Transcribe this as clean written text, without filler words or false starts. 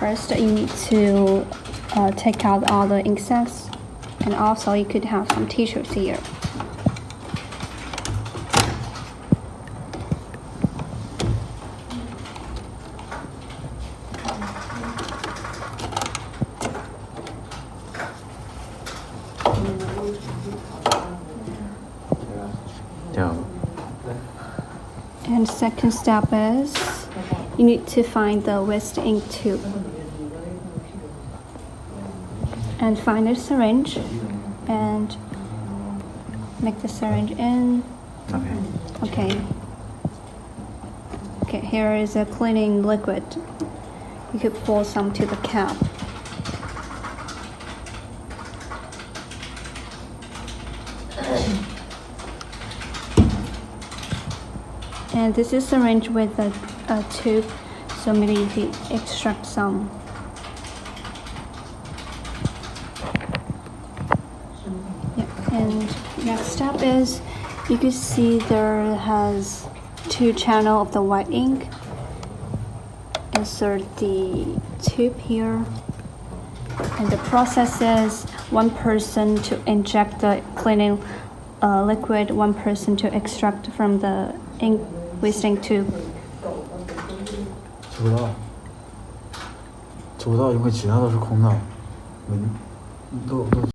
First, you need to take out all the ink sacs, and also you could have some tissues here. And second step is you need to find the waste ink tube and find a syringe and make the syringe in. Okay, here is a cleaning liquid. You could pour some to the cap. And this is syringe with a tube, so maybe you could extract some. Yeah. And next step is you can see there has 2 channels of the white ink. Insert the tube here, and the process is one person to inject the cleaning liquid, one person to extract from the ink waste ink tube. 做不到，因为其他都是空的，都